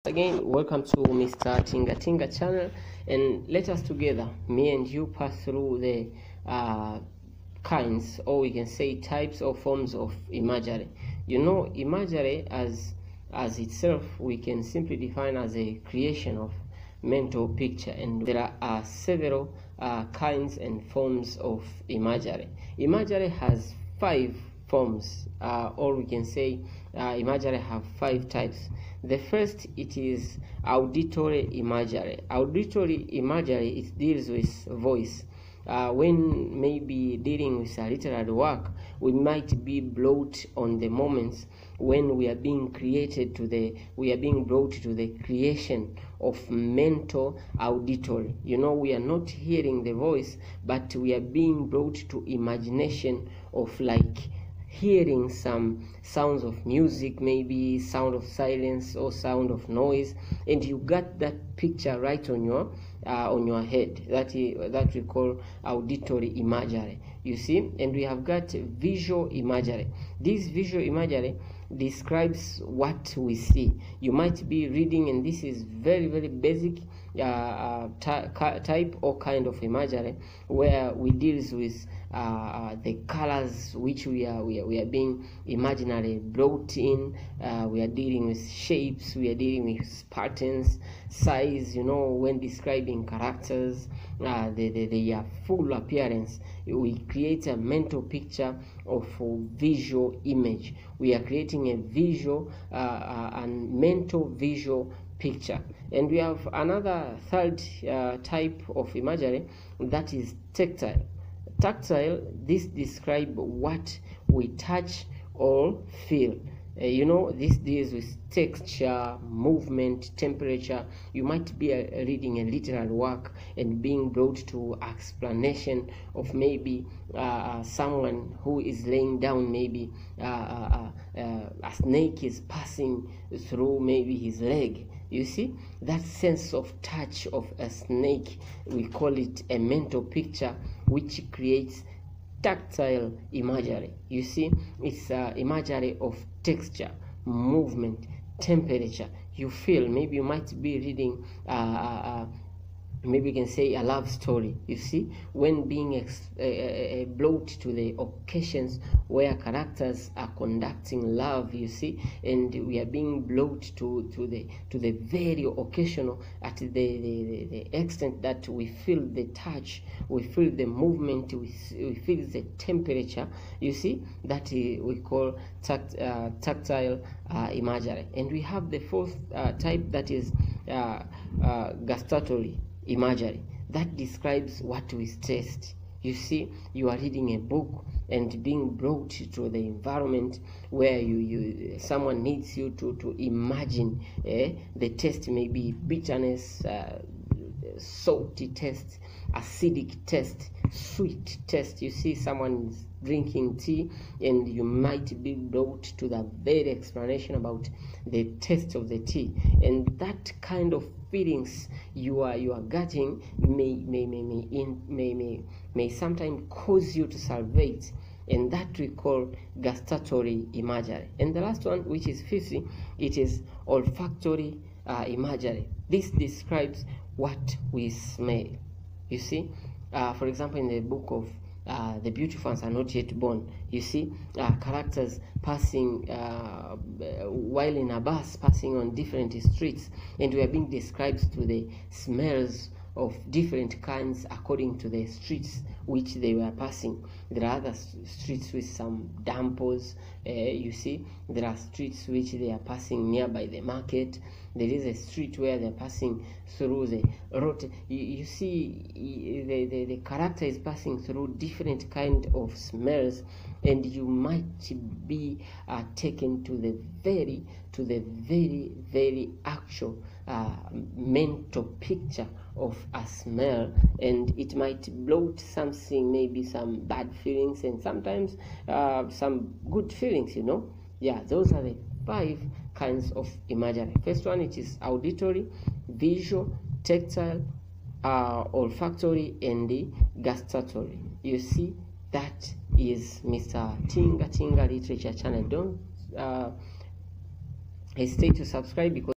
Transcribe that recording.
Again, welcome to Mr Tingatinga channel, and let us together, me and you, pass through the kinds, or we can say types or forms of imagery. You know, imagery as itself, we can simply define as a creation of mental picture, and there are several kinds and forms of imagery. Imagery has 5 forms, or we can say imagery have 5 types. The first, it is auditory imagery. Auditory imagery, it deals with voice. When maybe dealing with a literary work, we might be brought on the moments when we are being brought to the creation of mental auditory. You know, we are not hearing the voice, but we are being brought to imagination of like hearing some sounds of music, maybe sound of silence or sound of noise, and you got that picture right on your head. That we call auditory imagery, you see. And we have got visual imagery. This visual imagery describes what we see. You might be reading, and this is very basic type or kind of imagery, where we deals with the colors which we are being imaginarily brought in. We are dealing with shapes, we are dealing with patterns, size. You know, when describing characters, their full appearance, we create a mental picture of a visual image. We are creating a visual and mental visual picture. And we have another third type of imagery, that is tactile. Tactile, this describes what we touch or feel. You know, this deals with texture, movement, temperature. You might be reading a literary work and being brought to explanation of maybe someone who is laying down, maybe a snake is passing through maybe his leg. You see, that sense of touch of a snake, we call it a mental picture, which creates tactile imagery. You see, it's imagery of texture, movement, temperature. You feel, maybe you might be reading maybe you can say a love story. You see, when being brought to the occasions where characters are conducting love, you see, and we are being brought to the very occasional, at the extent that we feel the touch, we feel the movement, we feel the temperature. You see, that we call tactile imagery. And we have the fourth type, that is gustatory imagery. That describes what we taste. You see, you are reading a book and being brought to the environment where someone needs you to imagine the taste, maybe bitterness, salty taste, acidic taste, sweet taste. You see, someone is drinking tea, and you might be brought to the very explanation about the taste of the tea, and that kind of feelings you are getting may sometimes cause you to salivate, and that we call gustatory imagery. And the last one, which is 50, it is olfactory imagery. This describes what we smell. You see, for example, in the book of The Beautiful Ones Are Not Yet Born, you see characters passing while in a bus, passing on different streets, and we are being described to the smells of different kinds according to the streets which they were passing. There are other streets with some dampers. You see, there are streets which they are passing nearby the market. There is a street where they're passing through the road. You see, the character is passing through different kind of smells, and you might be taken to the very actual mental picture of a smell, and it might bloat something, maybe some bad feelings, and sometimes some good feelings, you know. Yeah, those are the 5 kinds of imagery. First one, it is auditory, visual, tactile, olfactory, and the gustatory. You see, that is Mr Tingatinga Literature channel. Don't hesitate to subscribe, because